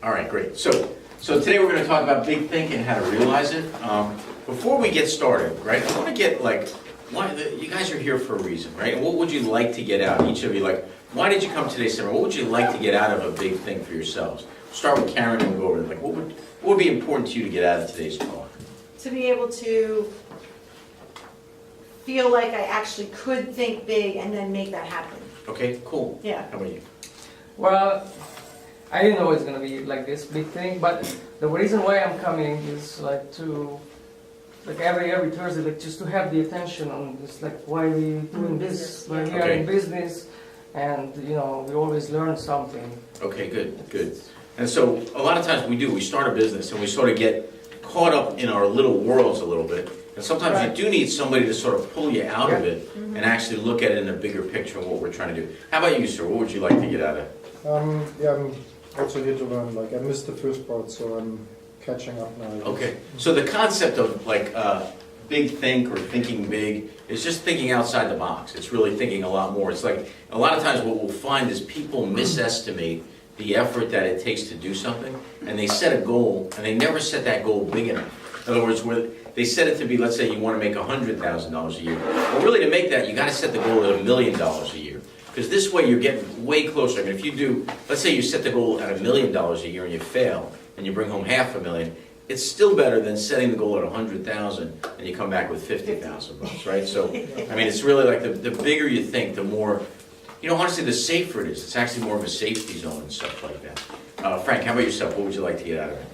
All right, great. So today we're going to talk about big thinking and how to realize it. Before we get started, right, I want to get you guys are here for a reason, right? What would you like to get out? Each of you, why did you come today's seminar? What would you like to get out of a big thing for yourselves? Start with Karen and we'll go over it. What would be important to you to get out of today's talk? To be able to feel like I actually could think big and then make that happen. Okay, cool. Yeah. How about you? Well, I didn't know it's gonna be like this big thing, but the reason why I'm coming is every Thursday, just to have the attention on this, why we doing this, why we are in business, and we always learn something. Okay, good. And so a lot of times we start a business and we sort of get caught up in our little worlds a little bit. And sometimes you do need somebody to sort of pull you out of it and actually look at it in a bigger picture of what we're trying to do. How about you, sir? What would you like to get out of it? I'm also here to learn. I missed the first part, so I'm catching up now. Okay. So the concept of big think or thinking big is just thinking outside the box. It's really thinking a lot more. It's like a lot of times what we'll find is people misestimate the effort that it takes to do something, and they set a goal and they never set that goal big enough. In other words, where they set it to be, let's say you want to make $100,000 a year. Well, really to make that, you got to set the goal at $1 million a year. Because this way you're getting way closer. I mean, if you do, let's say you set the goal at $1 million a year and you fail, and you bring home $500,000, it's still better than setting the goal at $100,000 and you come back with $50,000, right? So, I mean, it's really like the bigger you think, the more, honestly, the safer it is. It's actually more of a safety zone and stuff like that. Frank, how about yourself? What would you like to get out of it?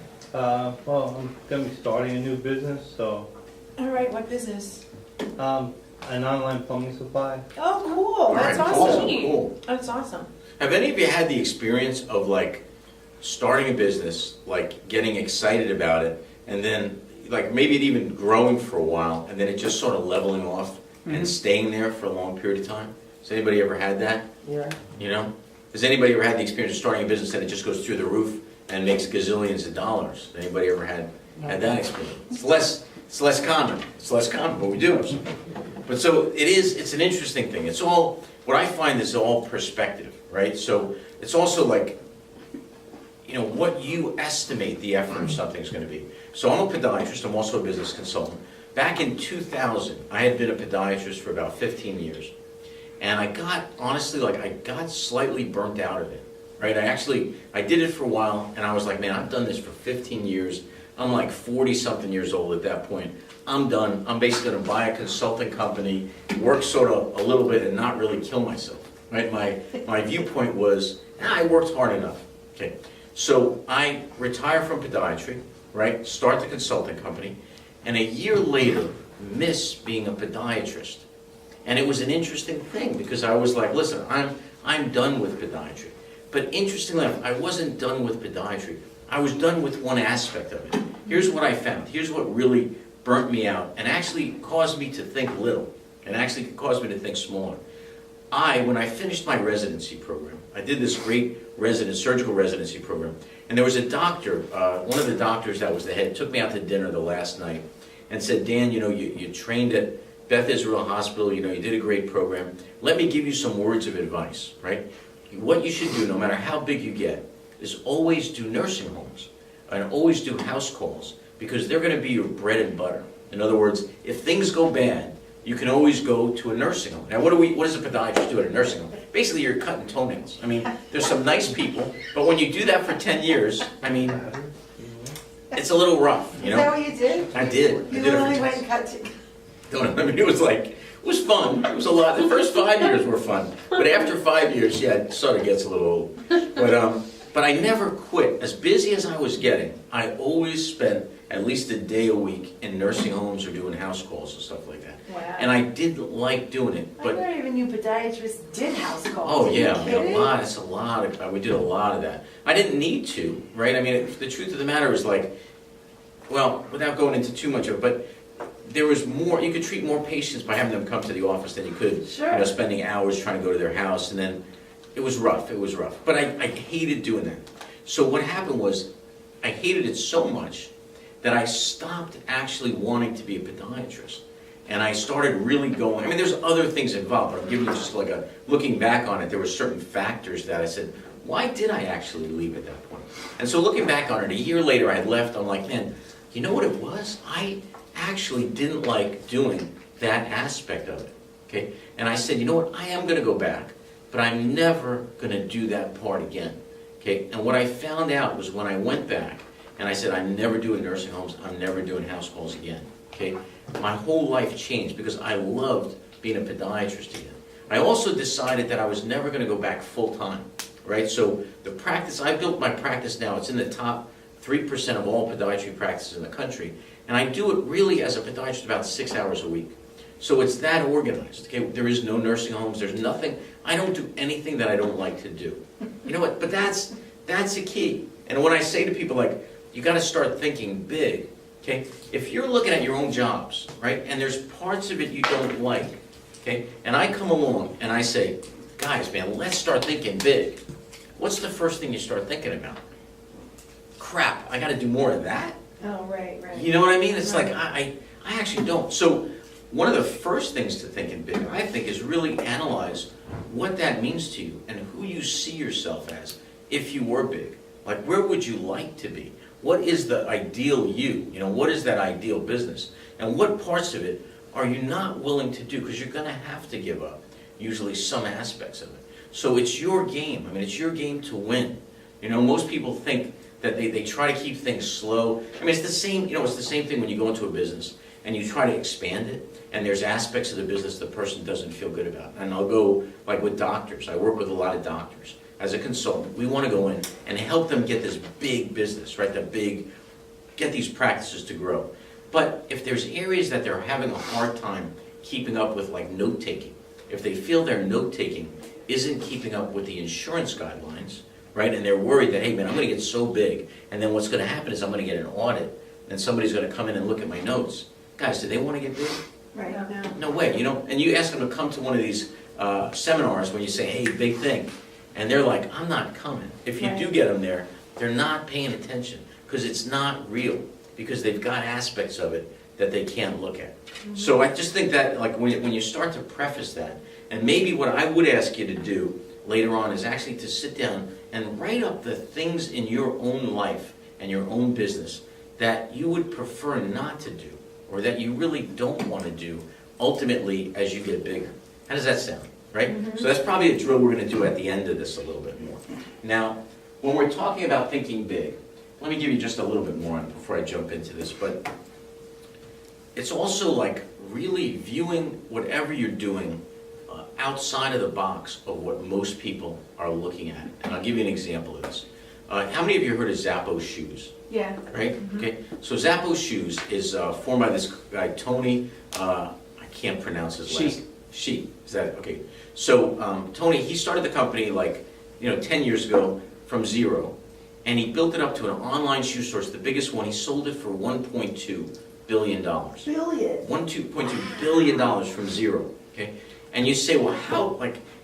Well, I'm going to be starting a new business, so All right, what business? an online plumbing supply. Oh, cool. All That's right, awesome. cool. That's awesome. Have any of you had the experience of starting a business, getting excited about it, and then maybe it even growing for a while, and then it just sort of leveling off and staying there for a long period of time? Has anybody ever had that? Yeah. Has anybody ever had the experience of starting a business and it just goes through the roof and makes gazillions of dollars? Anybody ever had that experience? It's less common. It's less common, but we do. But so it's an interesting thing. It's all, what I find is all perspective, right? So it's also what you estimate the effort of something's going to be. So I'm a podiatrist. I'm also a business consultant. Back in 2000, I had been a podiatrist for about 15 years. And I got, honestly, I got slightly burnt out of it, right? I did it for a while, and I was like, man, I've done this for 15 years. I'm 40-something years old at that point. I'm done. I'm basically going to buy a consulting company, work sort of a little bit, and not really kill myself, right? My viewpoint was, I worked hard enough. Okay, so I retire from podiatry, right? Start the consulting company, and a year later, miss being a podiatrist. And it was an interesting thing because I was like, listen, I'm done with podiatry. But interestingly enough, I wasn't done with podiatry. I was done with one aspect of it. Here's what I found. Here's what really burnt me out and actually caused me to think little and actually caused me to think smaller. When I finished my residency program, I did this great surgical residency program, and there was a doctor, one of the doctors that was the head, took me out to dinner the last night and said, Dan, you trained at Beth Israel Hospital, you did a great program. Let me give you some words of advice, right? What you should do, no matter how big you get, is always do nursing homes and always do house calls because they're going to be your bread and butter. In other words, if things go bad, you can always go to a nursing home. Now, what does a podiatrist do at a nursing home? Basically, you're cutting toenails. I mean, there's some nice people, but when you do that for 10 years, I mean, it's a little rough, Is that what you did? I did. You literally went and cut to... I mean, it was fun. It was a lot. The first 5 years were fun, but after 5 years, it sort of gets a little old. But I never quit. As busy as I was getting, I always spent at least a day a week in nursing homes or doing house calls and stuff like that. Wow. And I did like doing it. I But never even knew podiatrists did house calls. oh Are you yeah, I mean, kidding? a lot. It's a lot. We did a lot of that. I didn't need to, right? I mean, the truth of the matter is well, without going into too much of it, but there was more, you could treat more patients by having them come to the office than you could, Sure. spending hours trying to go to their house, and then it was rough, But I hated doing that. So what happened was, I hated it so much that I stopped actually wanting to be a podiatrist. And I started really going, I mean, there's other things involved, but I'm giving you just looking back on it, there were certain factors that I said, why did I actually leave at that point? And so looking back on it, a year later I had left, I'm like, man, you know what it was? I actually didn't like doing that aspect of it, okay? And I said, you know what, I am gonna go back, but I'm never gonna do that part again, okay? And what I found out was when I went back, and I said, I'm never doing nursing homes, I'm never doing house calls again, okay? My whole life changed because I loved being a podiatrist again. I also decided that I was never gonna go back full-time, right? So the practice, I built my practice now, it's in the top 3% of all podiatry practices in the country, and I do it really as a podiatrist about 6 hours a week. So it's that organized, okay? There is no nursing homes, there's nothing, I don't do anything that I don't like to do. You know what, but that's the key. And when I say to people like, you gotta start thinking big, okay? If you're looking at your own jobs, right, and there's parts of it you don't like, okay? And I come along and I say, guys, man, let's start thinking big. What's the first thing you start thinking about? Crap, I gotta do more of that? Oh, right. You know what I mean? It's Right. like, I actually don't. So one of the first things to thinking big, I think, is really analyze what that means to you and who you see yourself as if you were big. Like, where would you like to be? What is the ideal you? You know, what is that ideal business? And what parts of it are you not willing to do? Because you're going to have to give up, usually some aspects of it. So it's your game. I mean, it's your game to win. You know, most people think that they try to keep things slow. I mean, it's the same, you know, it's the same thing when you go into a business and you try to expand it, and there's aspects of the business the person doesn't feel good about. And I'll go, like with doctors, I work with a lot of doctors. As a consultant, we want to go in and help them get this big business, right? Get these practices to grow. But if there's areas that they're having a hard time keeping up with, like note-taking, if they feel their note-taking isn't keeping up with the insurance guidelines, right? And they're worried that, hey man, I'm going to get so big, and then what's going to happen is I'm going to get an audit, and somebody's going to come in and look at my notes. Guys, do they want to get big? Right, no. No way, you know? And you ask them to come to one of these seminars when you say, hey, big thing, and they're like, I'm not coming. If you do get them there, they're not paying attention, because it's not real, because they've got aspects of it that they can't look at. So I just think that, like, when you start to preface that, and maybe what I would ask you to do later on is actually to sit down and write up the things in your own life and your own business that you would prefer not to do, or that you really don't want to do ultimately as you get bigger. How does that sound, right? So that's probably a drill we're going to do at the end of this a little bit more. Now, when we're talking about thinking big, let me give you just a little bit more on it before I jump into this, but it's also like really viewing whatever you're doing outside of the box of what most people are looking at. And I'll give you an example of this. How many of you heard of Zappos shoes? Yeah. Right? Okay. So Zappos shoes is formed by this guy, Tony, I can't pronounce his last. Hsieh. Is that, okay. So Tony, he started the company like, 10 years ago from zero. And he built it up to an online shoe store. It's the biggest one. He sold it for $1.2 billion. Billion. $1.2 billion from zero. Okay. And you say, well,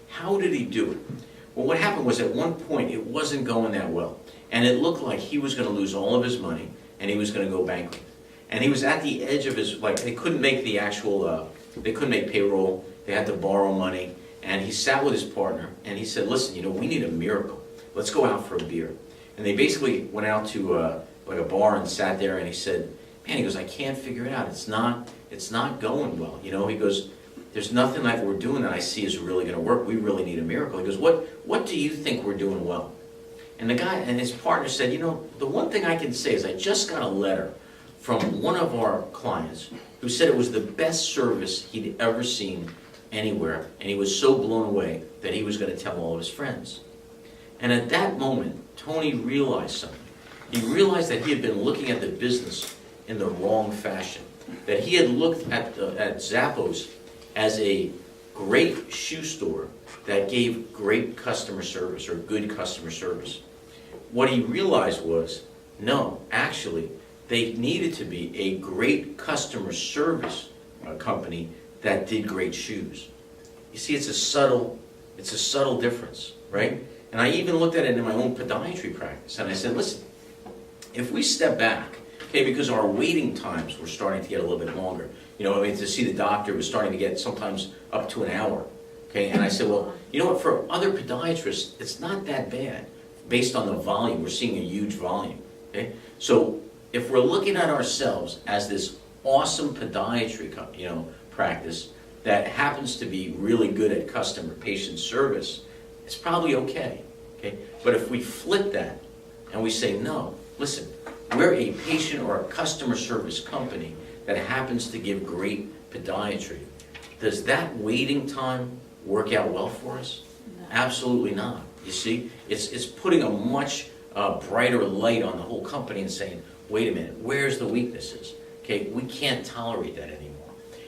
how did he do it? Well, what happened was at one point it wasn't going that well. And it looked like he was going to lose all of his money and he was going to go bankrupt. And he was at the edge of his, they couldn't make the actual, they couldn't make payroll. They had to borrow money. And he sat with his partner and he said, listen, we need a miracle. Let's go out for a beer. And they basically went out to a bar and sat there, and he said, man, he goes, I can't figure it out. It's not going well. He goes, there's nothing that we're doing that I see is really going to work. We really need a miracle. He goes, what do you think we're doing well? And the guy and his partner said, the one thing I can say is I just got a letter from one of our clients who said it was the best service he'd ever seen anywhere, and he was so blown away that he was going to tell all of his friends. And at that moment, Tony realized something. He realized that he had been looking at the business in the wrong fashion, that he had looked at Zappos as a great shoe store that gave great customer service or good customer service. What he realized was, no, actually, they needed to be a great customer service company that did great shoes. You see, it's a subtle difference, right? And I even looked at it in my own podiatry practice, and I said, listen, if we step back, okay, because our waiting times were starting to get a little bit longer. To see the doctor was starting to get sometimes up to an hour, okay? And I said, well, you know what, for other podiatrists, it's not that bad. based on the volume. We're seeing a huge volume, okay? So if we're looking at ourselves as this awesome podiatry, practice that happens to be really good at customer patient service, it's probably okay, okay? But if we flip that and we say, no, listen, we're a patient or a customer service company that happens to give great podiatry, does that waiting time work out well for us? Absolutely not. You see, it's putting a much brighter light on the whole company and saying, wait a minute, where's the weaknesses? Okay, we can't tolerate that anymore.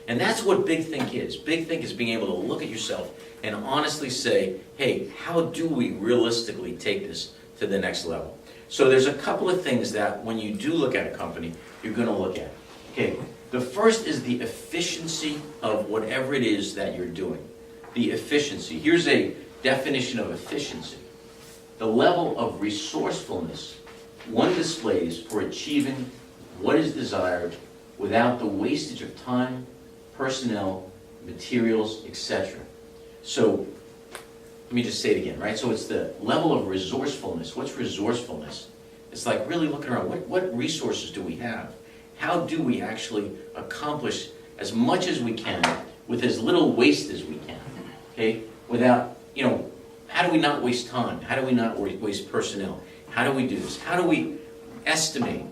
And that's what Big Think is. Big Think is being able to look at yourself and honestly say, hey, how do we realistically take this to the next level? So there's a couple of things that when you do look at a company, you're going to look at. Okay, the first is the efficiency of whatever it is that you're doing. The efficiency. Here's a definition of efficiency. The level of resourcefulness one displays for achieving what is desired without the wastage of time, personnel, materials, etc. So, let me just say it again, right? So it's the level of resourcefulness. What's resourcefulness? It's like really looking around, what resources do we have? How do we actually accomplish as much as we can with as little waste as we can, okay? Without, how do we not waste time? How do we not waste personnel? How do we do this? How do we estimate,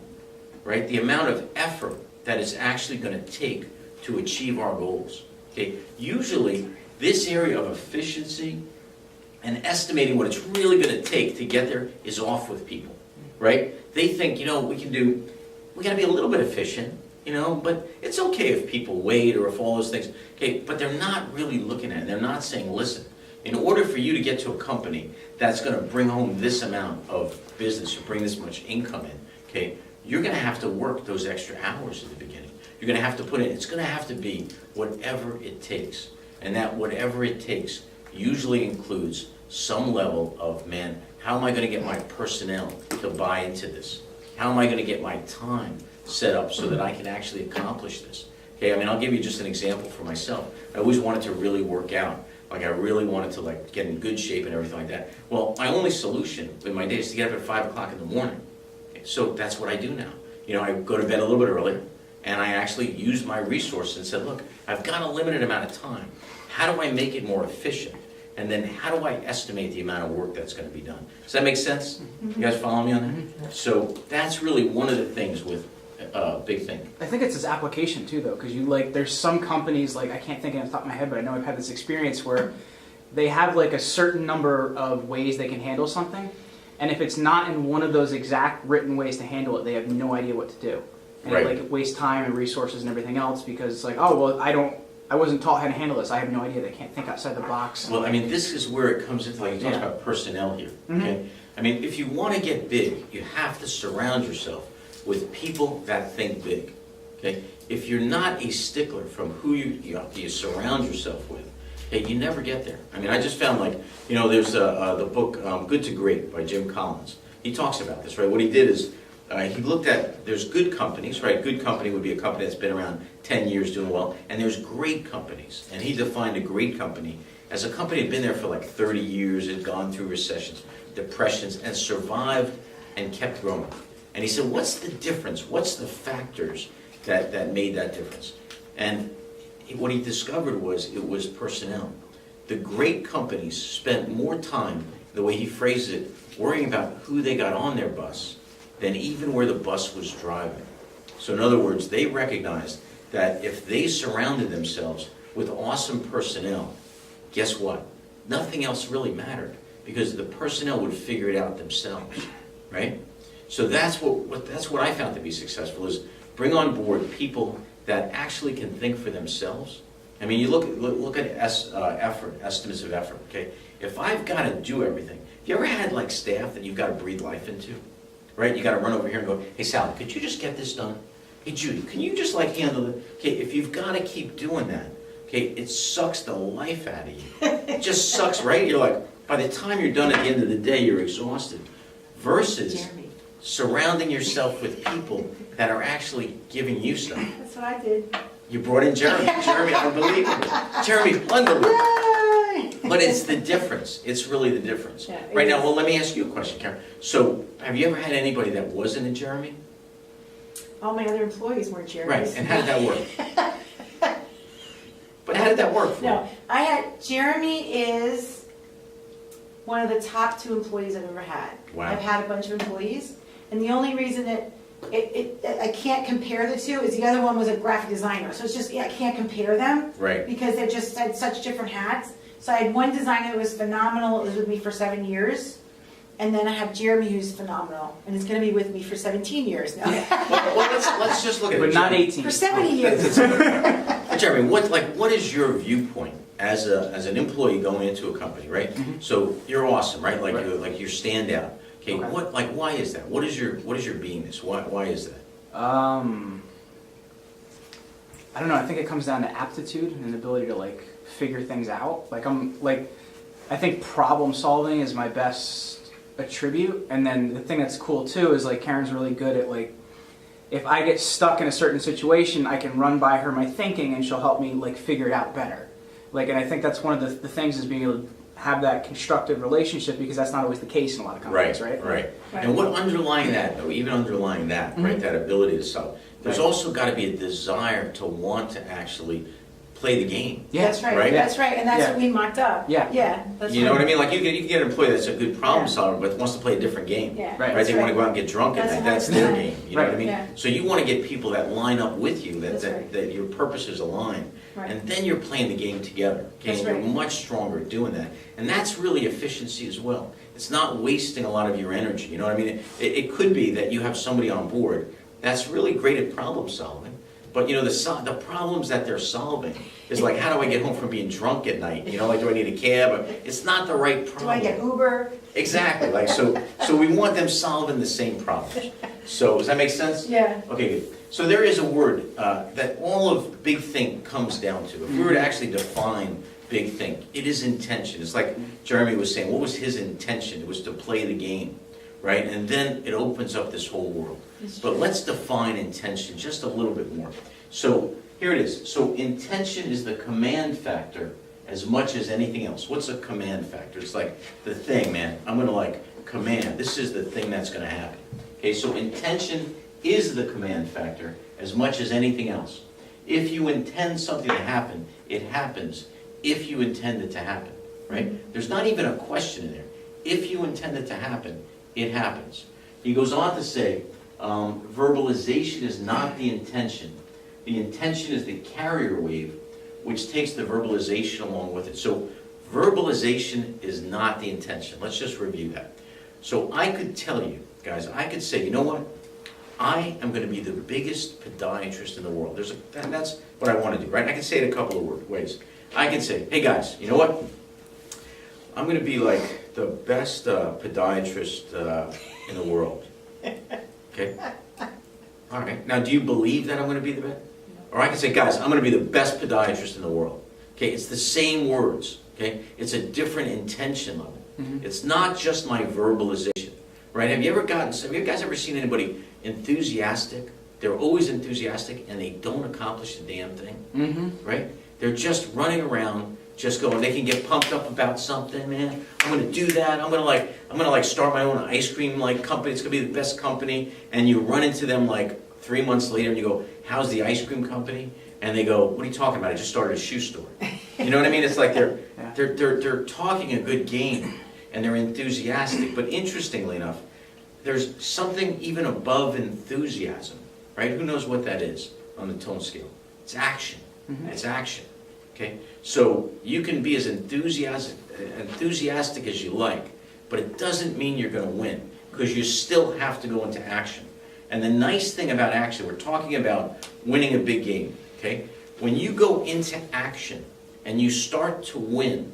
right, the amount of effort that it's actually going to take to achieve our goals, okay? Usually, this area of efficiency and estimating what it's really going to take to get there is off with people, right? They think, we got to be a little bit efficient, but it's okay if people wait or if all those things, okay, but they're not really looking at it. They're not saying, listen, in order for you to get to a company that's going to bring home this amount of business or bring this much income in, okay, you're going to have to work those extra hours at the beginning. You're going to have to put in, it's going to have to be whatever it takes. And that whatever it takes usually includes some level of, man, how am I going to get my personnel to buy into this? How am I going to get my time set up so that I can actually accomplish this? Okay, I'll give you just an example for myself. I always wanted to really work out. Like I really wanted to get in good shape and everything like that. Well, my only solution in my day is to get up at 5 o'clock in the morning. Okay, so that's what I do now. I go to bed a little bit earlier, and I actually use my resources and said, look, I've got a limited amount of time. How do I make it more efficient? And then how do I estimate the amount of work that's going to be done? Does that make sense? You guys follow me on that? So that's really one of the things with Big Think. I think it's its application too, though, because there's some companies, I can't think of it off the top of my head, but I know I've had this experience where they have a certain number of ways they can handle something, and if it's not in one of those exact written ways to handle it, they have no idea what to do. And right. it wastes time and resources and everything else because it's like, oh, well, I wasn't taught how to handle this. I have no idea. They can't think outside the box. Well, this is where it comes into, you talk about personnel here, okay? If you want to get big, you have to surround yourself with people that think big, okay? If you're not a stickler from who you surround yourself with, okay, you never get there. I just found there's the book Good to Great by Jim Collins. He talks about this, right? What he did is he looked at, there's good companies, right? Good company would be a company that's been around 10 years doing well, and there's great companies. And he defined a great company as a company that had been there for 30 years, had gone through recessions, depressions, and survived and kept growing. And he said, what's the difference? What's the factors that made that difference? And what he discovered was it was personnel. The great companies spent more time, the way he phrased it, worrying about who they got on their bus than even where the bus was driving. So in other words, they recognized that if they surrounded themselves with awesome personnel, guess what? Nothing else really mattered because the personnel would figure it out themselves, right? So that's what I found to be successful is bring on board people that actually can think for themselves. You look at estimates of effort, okay? If I've got to do everything, have you ever had staff that you've got to breathe life into? Right? You got to run over here and go, hey, Sally, could you just get this done? Hey, Judy, can you just handle it? Okay, if you've got to keep doing that, okay, it sucks the life out of you. It just sucks, right? You're by the time you're done at the end of the day, you're exhausted. Versus surrounding yourself with people that are actually giving you stuff. That's what I did. You brought in Jeremy. Jeremy, unbelievable. Jeremy, unbelievable. But it's the difference. It's really the difference. Yeah, it Right now, is. well, let me ask you a question, Karen. So, have you ever had anybody that wasn't a Jeremy? All my other employees weren't Jeremys. Right, and how did that work? But how did that work for you? No, Jeremy is one of the top 2 employees I've ever had. Wow. I've had a bunch of employees, and the only reason that I can't compare the two is the other one was a graphic designer, so it's just, I can't compare them. Right. Because they just had such different hats. So I had one designer that was phenomenal, it was with me for 7 years, and then I have Jeremy who's phenomenal, and is gonna be with me for 17 years now. Well, let's just look at it. But not Jeremy. 18. For 70 years. Jeremy, what is your viewpoint as an employee going into a company, right? So you're awesome, right? Like Right. you're standout. Okay, Okay. why is that? What is your beingness? Why is that? I don't know. I think it comes down to aptitude and the ability to like figure things out. I think problem solving is my best attribute. And then the thing that's cool too is like Karen's really good at like, if I get stuck in a certain situation, I can run by her my thinking and she'll help me like figure it out better. Like, and I think that's one of the things is being able to have that constructive relationship because that's not always the case in a lot of companies, right? Right. Right. And what underlying that, though, even underlying that, right, that ability to solve, there's Right. also got to be a desire to want to actually play the game. Yeah. That's right, Right? that's right, and that's Yeah. what we mocked up. Yeah. Yeah, that's You know what I right. mean? Like you can get an employee that's a good problem Yeah. solver, but wants to play a different game. Yeah, Right. Right? that's They want to right. go out and get drunk at That's night. That's their 100%. game. You know what I Right. mean? Yeah. So you want to get people that line up with you, that That's right. that your purposes align, Right. and then you're playing the game together. Okay, That's and you're right. much stronger at doing that, and that's really efficiency as well. It's not wasting a lot of your energy. You know what I mean? It could be that you have somebody on board that's really great at problem solving, but you know the problems that they're solving is like, how do I get home from being drunk at night? You know, like, do I need a cab? It's not the right Do problem. I get Uber? Exactly, like, so we want them solving the same problems. So, does that make sense? Yeah. Okay, good. So there is a word that all of Big Think comes down to. If we were to actually define Big Think, it is intention. It's like Jeremy was saying, what was his intention? It was to play the game, right? And then it opens up this whole world. It's But true. let's define intention just a little bit more. So here it is. So intention is the command factor as much as anything else. What's a command factor? It's like the thing, man. I'm going to like command. This is the thing that's going to happen. Okay, so intention is the command factor as much as anything else. If you intend something to happen, it happens if you intend it to happen, right? There's not even a question in there. If you intend it to happen, it happens. He goes on to say, verbalization is not the intention. The intention is the carrier wave, which takes the verbalization along with it. So verbalization is not the intention. Let's just review that. So I could tell you, guys, I could say, you know what? I am going to be the biggest podiatrist in the world. And that's what I want to do, right? I can say it a couple of ways. I can say, hey guys, you know what? I'm going to be like the best podiatrist in the world. Okay? All right. Now, do you believe that I'm going to be the best? Or I can say, guys, I'm going to be the best podiatrist in the world. Okay? It's the same words. Okay? It's a different intention level. It's not just my verbalization. Right? Have you guys ever seen anybody enthusiastic? They're always enthusiastic and they don't accomplish a damn thing. Right? They're just running around, just going, they can get pumped up about something, man. I'm gonna do that. I'm gonna start my own ice cream like company. It's gonna be the best company. And you run into them like 3 months later and you go, how's the ice cream company? And they go, what are you talking about? I just started a shoe store. You know what I mean? It's like they're talking a good game and they're enthusiastic. But interestingly enough, there's something even above enthusiasm, right? Who knows what that is on the tone scale? It's action. It's action. Okay? So you can be as enthusiastic as you like, but it doesn't mean you're going to win because you still have to go into action. And the nice thing about action, we're talking about winning a big game, okay? When you go into action and you start to win,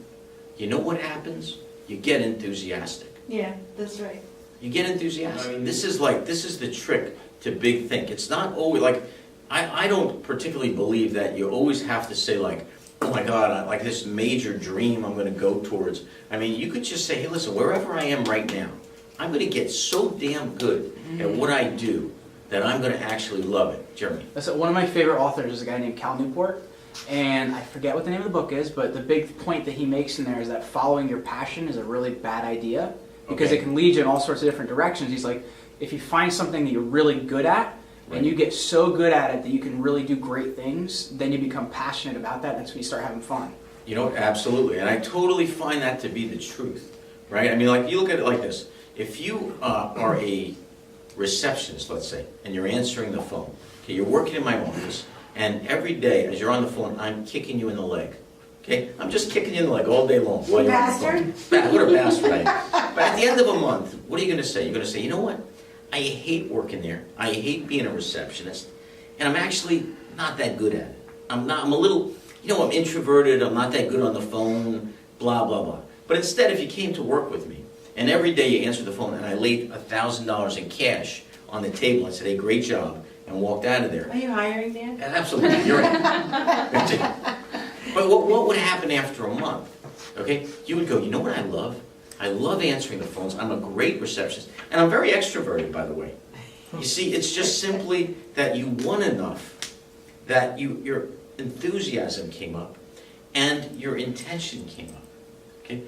you know what happens? You get enthusiastic. Yeah, that's right. You get enthusiastic. I mean, this is the trick to Big Think. It's not always like, I don't particularly believe that you always have to say like, oh my God, I like this major dream I'm going to go towards. I mean, you could just say, hey, listen, wherever I am right now, I'm going to get so damn good at what I do that I'm going to actually love it. Jeremy. One of my favorite authors is a guy named Cal Newport, And I forget what the name of the book is, but the big point that he makes in there is that following your passion is a really bad idea because Okay. it can lead you in all sorts of different directions. He's like, if you find something that you're really good at, Right. and you get so good at it that you can really do great things, then you become passionate about that. That's when you start having fun. You know, absolutely, and I totally find that to be the truth, right? I mean, like, you look at it like this. If you are a receptionist, let's say, and you're answering the phone, okay, you're working in my office, and every day as you're on the phone, I'm kicking you in the leg, okay? I'm just kicking you in the leg all day long. You while you're on the bastard. phone. What a bastard I am. But at the end of a month, what are you going to say? You're going to say, you know what? I hate working there. I hate being a receptionist, and I'm actually not that good at it. I'm a little, I'm introverted, I'm not that good on the phone, blah, blah, blah. But instead, if you came to work with me, and every day you answered the phone, and I laid $1,000 in cash on the table and said, hey, great job, and walked out of there. Are you hiring, Dan? Absolutely, you're right. But what would happen after a month? Okay, you would go, you know what I love? I love answering the phones. I'm a great receptionist. And I'm very extroverted, by the way. You see, it's just simply that you won enough, that your enthusiasm came up, and your intention came up. Okay?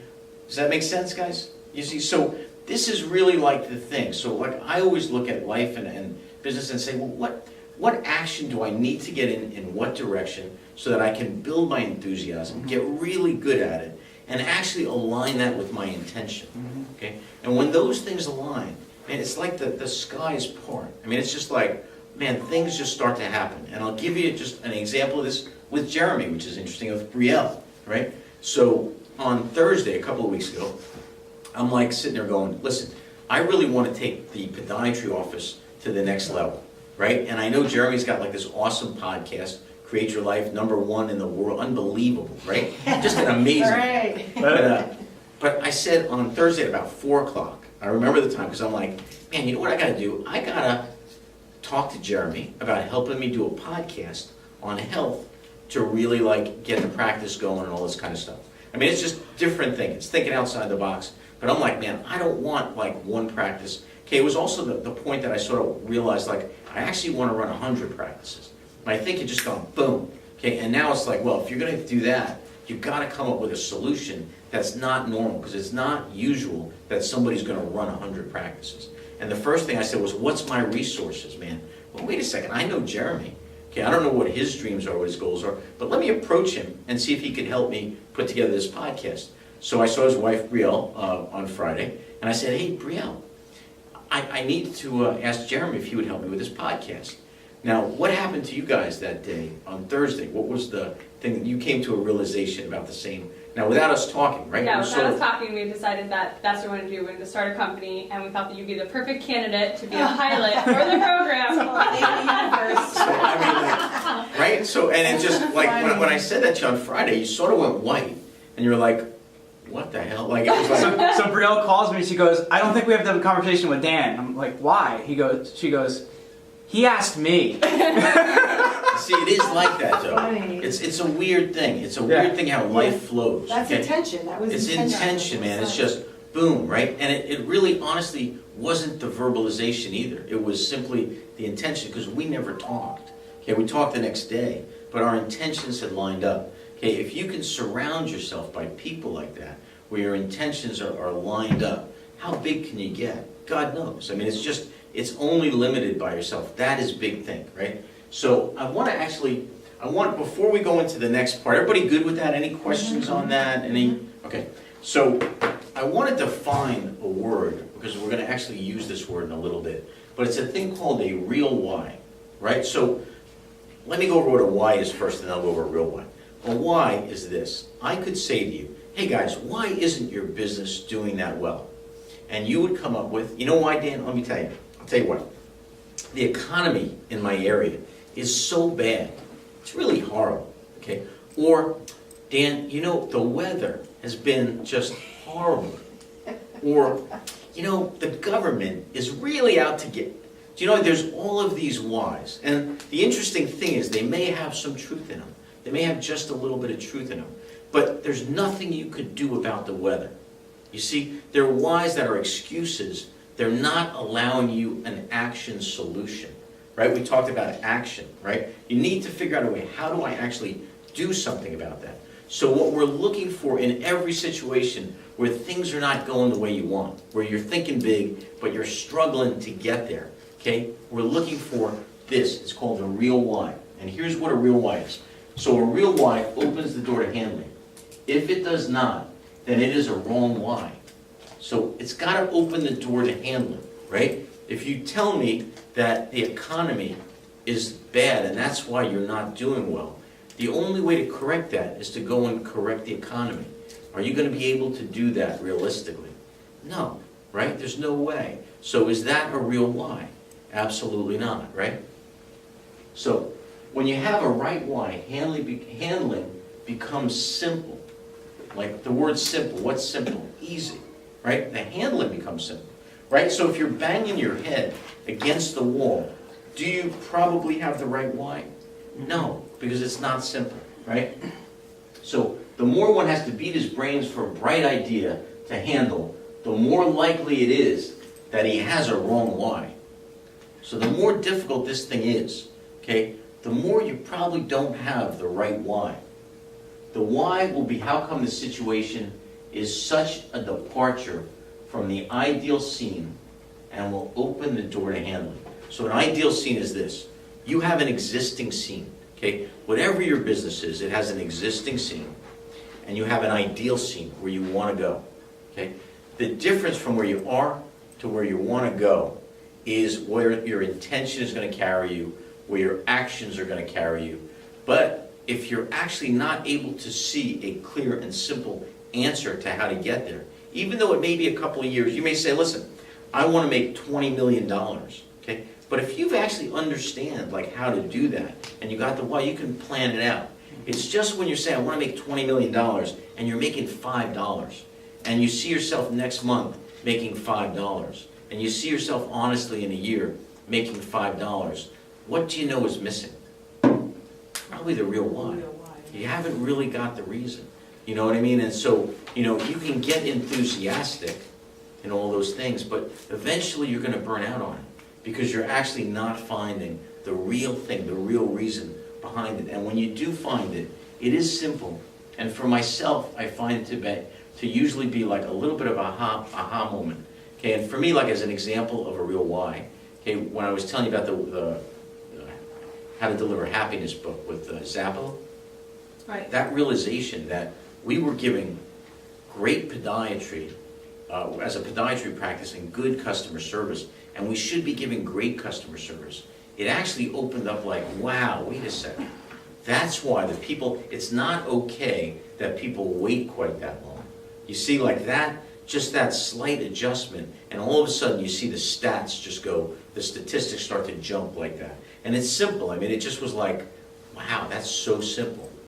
Does that make sense, guys? You see, so this is really like the thing. So like I always look at life and business and say, well, what action do I need to get in what direction so that I can build my enthusiasm, get really good at it, and actually align that with my intention, okay? And when those things align, man, it's like the skies part. I mean, it's just like, man, things just start to happen. And I'll give you just an example of this with Jeremy, which is interesting, with Brielle, right? So on Thursday, a couple of weeks ago, I'm like sitting there going, listen, I really want to take the podiatry office to the next level, right? And I know Jeremy's got like this awesome podcast, Create Your Life, #1 in the world, unbelievable, right? Just an amazing. Right. But I said on Thursday at about 4 o'clock, I remember the time because I'm like, man, you know what I got to do? I got to talk to Jeremy about helping me do a podcast on health to really like get the practice going and all this kind of stuff. I mean, it's just different thinking. It's thinking outside the box. But I'm like, man, I don't want like one practice. Okay, it was also the point that I sort of realized, like, I actually want to run 100 practices. And I think it just gone boom. Okay, and now it's like, well, if you're going to do that, you've got to come up with a solution that's not normal, because it's not usual that somebody's going to run 100 practices. And the first thing I said was, what's my resources, man? Well, wait a second, I know Jeremy. Okay, I don't know what his dreams are, what his goals are, but let me approach him and see if he can help me put together this podcast. So I saw his wife, Brielle, on Friday, and I said, hey, Brielle, I need to ask Jeremy if he would help me with this podcast. Now, what happened to you guys that day on Thursday? What was the thing that you came to a realization about the same? Now, without us talking, right? Yeah, We're without us talking, we decided that that's what we wanted to do. We wanted to start a company, and we thought that you'd be the perfect candidate to be a pilot for the program. So, I mean, like, right? So, and it just, like, when I said that to you on Friday, you sort of went white, and you were like, what the hell? Like, it was like... So Brielle calls me, she goes, I don't think we have to have a conversation with Dan. I'm like, why? She goes, he asked me. See, it is like that, though. Funny. It's a weird thing. It's a weird thing how life flows. That's okay? intention. That was It's intention, man. It's Sorry. just boom, right? And it really, honestly, wasn't the verbalization either. It was simply the intention, because we never talked. Okay, we talked the next day, but our intentions had lined up. Okay, if you can surround yourself by people like that, where your intentions are lined up, how big can you get? God knows. I mean, it's only limited by yourself. That is a big thing, right? So before we go into the next part, everybody good with that? Any questions on that? Okay. So I want to define a word, because we're going to actually use this word in a little bit, but it's a thing called a real why, right? So let me go over what a why is first, and then I'll go over a real why. A why is this. I could say to you, hey guys, why isn't your business doing that well? And you would come up with, you know why, Dan? Let me tell you. I'll tell you what. The economy in my area is so bad. It's really horrible, okay? Or, Dan, you know, the weather has been just horrible. Or, you know, the government is really out to get... Do you know, there's all of these whys. And the interesting thing is they may have some truth in them. They may have just a little bit of truth in them. But there's nothing you could do about the weather. You see, they're whys that are excuses. They're not allowing you an action solution, right? We talked about action, right? You need to figure out a way, how do I actually do something about that. So what we're looking for in every situation where things are not going the way you want, where you're thinking big, but you're struggling to get there, okay? We're looking for this. It's called a real why. And here's what a real why is. So a real why opens the door to handling. If it does not, then it is a wrong why. So it's got to open the door to handling, right? If you tell me that the economy is bad and that's why you're not doing well, the only way to correct that is to go and correct the economy. Are you going to be able to do that realistically? No, right? There's no way. So is that a real why? Absolutely not, right? So when you have a right why, handling becomes simple. Like the word simple, what's simple? Easy, right? The handling becomes simple, right? So if you're banging your head against the wall, do you probably have the right why? No, because it's not simple, right? So the more one has to beat his brains for a bright idea to handle, the more likely it is that he has a wrong why. So the more difficult this thing is, okay, the more you probably don't have the right why. The why will be how come the situation is such a departure from the ideal scene and will open the door to handling. So an ideal scene is this. You have an existing scene, okay? Whatever your business is, it has an existing scene. And you have an ideal scene where you want to go, okay? The difference from where you are to where you want to go is where your intention is going to carry you, where your actions are going to carry you. But if you're actually not able to see a clear and simple answer to how to get there, even though it may be a couple of years, you may say, listen, I want to make $20 million, okay? But if you actually understand like how to do that, and you got the why, you can plan it out. It's just when you're saying, I want to make $20 million, and you're making $5, and you see yourself next month making $5, and you see yourself honestly in a year making $5, what do you know is missing? Probably the real why. You haven't really got the reason. You know what I mean? And so, you know, you can get enthusiastic and all those things, but eventually you're going to burn out on it because you're actually not finding the real thing, the real reason behind it. And when you do find it, it is simple. And for myself, I find it to usually be like a little bit of a aha moment. Okay, and for me, like as an example of a real why, okay, when I was telling you about the How to Deliver Happiness book with Zappos, Right. that realization that we were giving great podiatry, as a podiatry practice, and good customer service, and we should be giving great customer service, it actually opened up like, wow, wait a second. That's why the people, it's not okay that people wait quite that long. You see, like that, just that slight adjustment, and all of a sudden you see the stats just go, the statistics start to jump like that. And it's simple. I mean, it just was like, wow, that's so simple.